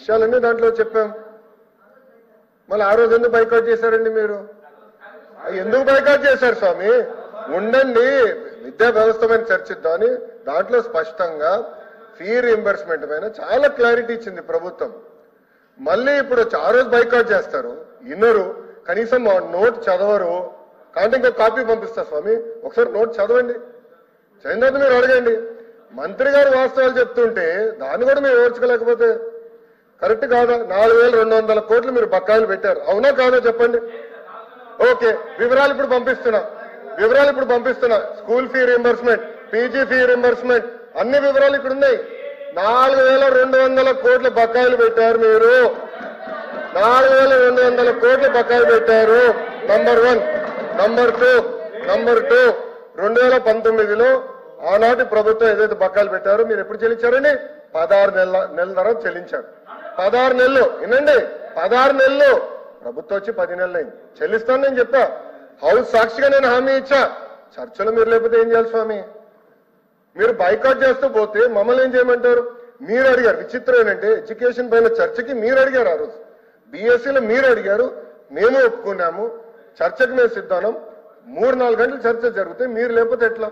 విషయాలన్నీ దాంట్లో చెప్పాం. మళ్ళీ ఆ రోజు ఎందుకు బైకాట్ చేశారండి మీరు? ఎందుకు బైకాట్ చేశారు స్వామి? ఉండండి, విద్యా వ్యవస్థ మీద చర్చిద్దామని దాంట్లో స్పష్టంగా ఫీ రీయింబర్స్మెంట్ పైన చాలా క్లారిటీ ఇచ్చింది ప్రభుత్వం. మళ్ళీ ఇప్పుడు ఆ రోజు బైకాట్ చేస్తారు, ఇన్నరు, కనీసం నోట్ చదవరు. కాబట్టి ఇంకో కాపీ పంపిస్తా స్వామి, ఒకసారి నోట్ చదవండి, చదివిన తర్వాత మీరు అడగండి. మంత్రి గారు వాస్తవాలు చెప్తుంటే దాన్ని కూడా మీరు ఓర్చుకోలేకపోతే కరెక్ట్ కాదా? 4200 కోట్లు మీరు బకాయిలు పెట్టారు, అవునా కాదా చెప్పండి. ఓకే, వివరాలు ఇప్పుడు పంపిస్తున్నా. School fee reimbursement, PG fee reimbursement, అన్ని వివరాలు ఇక్కడ ఉన్నాయి. 4200 కోట్ల బకాయిలు పెట్టారు మీరు, 4200 కోట్ల బకాయిలు పెట్టారు. నంబర్ 1. నంబర్ 2 2019లో ఆనాటి ప్రభుత్వం ఏదైతే బకాయిలు పెట్టారో మీరు ఎప్పుడు చెల్లించారండి? 16 నెలల తర్వాత చెల్లించారు. 16 నెలలు, వినండి, 16 నెలలు. ప్రభుత్వం వచ్చి 10 నెలలు అయింది. చెల్లిస్తాను నేను చెప్పా, హౌస్ సాక్షిగా నేను హామీ ఇచ్చా. చర్చలో మీరు లేకపోతే ఏం చేయాలి స్వామి? మీరు బైకాట్ చేస్తూ పోతే మమ్మల్ని ఏం చేయమంటారు? మీరు అడిగారు. విచిత్రం ఏంటంటే ఎడ్యుకేషన్ పైన చర్చకి మీరు అడిగారు. ఆ రోజు బీఎస్సీలో మీరు అడిగారు, మేము ఒప్పుకున్నాము, చర్చకు మేము సిద్ధానం. 3-4 గంటలు చర్చ జరిగితే మీరు లేకపోతే ఎట్లా?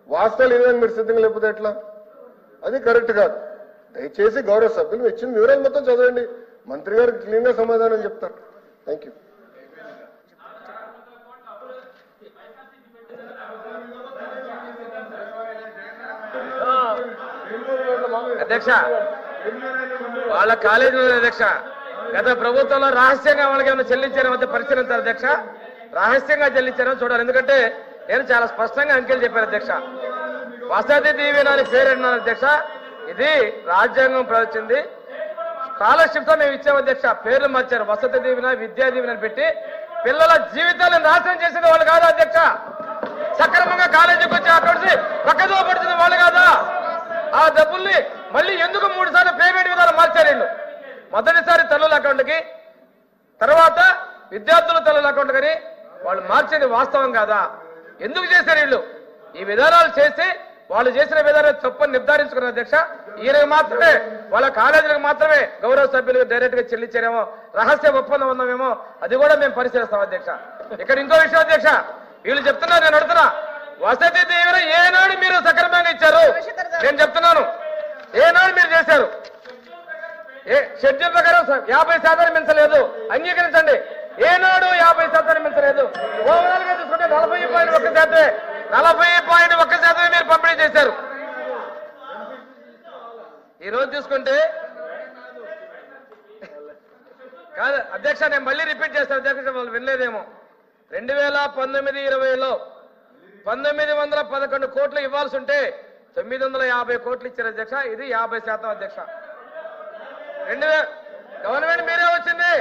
వాస్తవాలు ఏదైనా మీరు సిద్ధంగా లేకపోతే ఎట్లా? అది కరెక్ట్ కాదు. దయచేసి గౌరవ సభ్యులు ఇచ్చిన వివరాలు మొత్తం చదవండి, మంత్రి గారు క్లీన్ గా సమాధానం చెప్తారు. Thank you. అధ్యక్ష, వాళ్ళ కాలేజీలో అధ్యక్ష గత ప్రభుత్వంలో రహస్యంగా వాళ్ళకి ఏమైనా చెల్లించారో పరిశీలించారు అధ్యక్ష. రహస్యంగా చెల్లించారని చూడాలి. ఎందుకంటే నేను చాలా స్పష్టంగా అంకెలు చెప్పాను అధ్యక్ష. వసతి దీవెన అని పేరు అన్నాను అధ్యక్ష. ఇది రాజ్యాంగం ప్రవచించింది. స్కాలర్షిప్ తో మేము ఇచ్చాము అధ్యక్ష. పేర్లు మార్చారు, వసతి దీవెన, విద్యా దీవెన పెట్టి పిల్లల జీవితాలను నాశనం చేసిన వాళ్ళు కాదా అధ్యక్ష? సక్రమంగా కాలేజీకి వచ్చి అక్కడ పక్కదో పడుతున్న వాళ్ళు కాదా? ఆ డబ్బుల్ని మళ్ళీ ఎందుకు 3 సార్లు పేమెంట్ విధానం మార్చారు వీళ్ళు? మొదటిసారి తల్లుల అకౌంట్కి, తర్వాత విద్యార్థుల తల్లుల అకౌంట్ కానీ వాళ్ళు మార్చేది వాస్తవం కాదా? ఎందుకు చేశారు వీళ్ళు? ఈ విధానాలు చేసి వాళ్ళు చేసిన విధానం తప్పని నిర్ధారించుకున్న అధ్యక్ష. ఈయనకు మాత్రమే, వాళ్ళ కాలేజీలకు మాత్రమే గౌరవ సభ్యులకు డైరెక్ట్ గా చెల్లించారేమో, రహస్య ఒప్పందం ఉందామేమో, అది కూడా మేము పరిశీలిస్తాం అధ్యక్ష. ఇక్కడ ఇంకో విషయం అధ్యక్ష, వీళ్ళు చెప్తున్నారు, నేను అడుగుతున్నా, వసతి దీవెన ఏనాడు మీరు సక్రమంగా ఇచ్చారు? నేను చెప్తున్నాను, ఏనాడు మీరు చేశారు? షెడ్యూల్ ప్రకారం 50% మించలేదు, అంగీకరించండి. ఏనాడు 50% మించలేదు. ఓవరాల్ గా చూసుకుంటే 40.1%, 40.1% మీరు పంపిణీ చేశారు. ఈ రోజు చూసుకుంటే కాదు అధ్యక్ష, నేను మళ్ళీ రిపీట్ చేస్తాను అధ్యక్ష, వాళ్ళు వినలేదేమో. 2019-20లో 1911 కోట్లు ఇవ్వాల్సి ఉంటే 950 కోట్లు ఇచ్చారు అధ్యక్ష. ఇది 50% అధ్యక్ష. గవర్నమెంట్ మీరే వచ్చింది,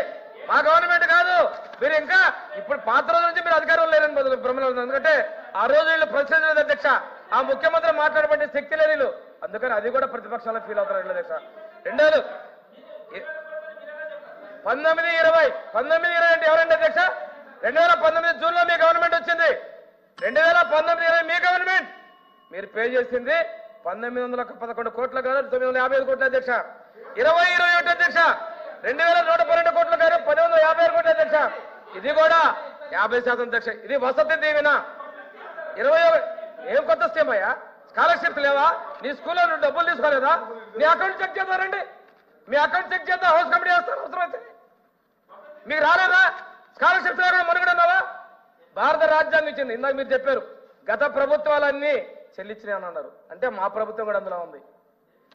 మా గవర్నమెంట్ కాదు. మీరు ఇంకా ఇప్పుడు పాత రోజు నుంచి మీరు అధికారంలో లేరని బదులు భ్రమలో ఉంది. ఎందుకంటే ఆ రోజు వీళ్ళు ప్రశ్నించలేదు అధ్యక్ష. ఆ ముఖ్యమంత్రి మాట్లాడబట్టి శక్తి లేదు వీళ్ళు, అందుకని అది కూడా ప్రతిపక్షాలకు ఫీల్ అవుతారు అధ్యక్ష. 1920 అంటే ఎవరండి అధ్యక్ష? 2019 జూన్లో మీ గవర్నమెంట్ వచ్చింది. 2019-20 మీ గవర్నమెంట్. మీరు పే చేసింది 1911 కోట్లు కాదు, 955 కోట్లు అధ్యక్ష. 2021 అధ్యక్ష 2112 కోట్లు కాదు, 1156 కోట్లు అధ్యక్ష. ఇది కూడా 50% అధ్యక్ష. ఇది వసతి దీవెన. 21 ఏం కొత్త స్కీమ్ అయ్యా? స్కాలర్షిప్ లేవా? నీ స్కూల్లో నువ్వు డబ్బులు తీసుకోలేదా? మీ అకౌంట్ చెక్ చేద్దారండి, మీ అకౌంట్ చెక్ చేద్దాం, హౌస్ కమిటీ వేస్తారు అవసరమైతే. మీకు రాలేదా? స్కాలర్షిప్ లేకుండా మనుగడున్నావా? భారత రాజ్యాంగం ఇచ్చింది. ఇందాక మీరు చెప్పారు గత ప్రభుత్వాలన్నీ చెల్లించినాయి అని అన్నారు. అంటే మా ప్రభుత్వం కూడా అందులో ఉంది.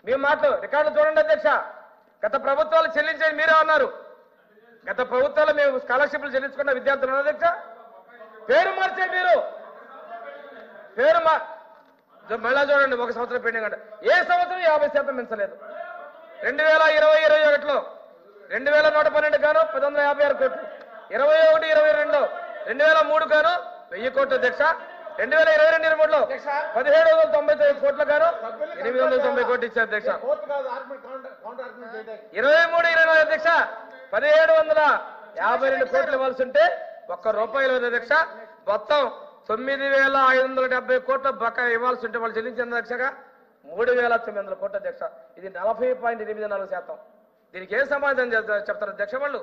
మీ మాటలు రికార్డులు చూడండి అధ్యక్ష. గత ప్రభుత్వాలు చెల్లించేది మీరే అన్నారు. గత ప్రభుత్వాలు మేము స్కాలర్షిప్లు చెల్లించుకున్న విద్యార్థులు అధ్యక్ష. పేరు మార్చారు మీరు, పేరు మళ్ళా చూడండి, 1 సంవత్సరం పెండింగ్ అంటే ఏ సంవత్సరం 50% మించలేదు. 2020-21లో 2112 గాను 1156 కోట్లు, 21-22 2003 గాను 1000 కోట్లు అధ్యక్ష. 2022-23లో 1799 కోట్ల గాను 890 కోట్లు ఇచ్చారు అధ్యక్ష. 23-24 అధ్యక్ష 1752 కోట్లు ఇవ్వాల్సి ఉంటే ₹1 అధ్యక్ష. మొత్తం 9570 కోట్ల బకాయి ఇవ్వాల్సి ఉంటే వాళ్ళు చెల్లించిన అధ్యక్షగా 3900 కోట్ల అధ్యక్ష. ఇది 40.84%. దీనికి ఏం సమాధానం చెప్తారు అధ్యక్ష వాళ్ళు?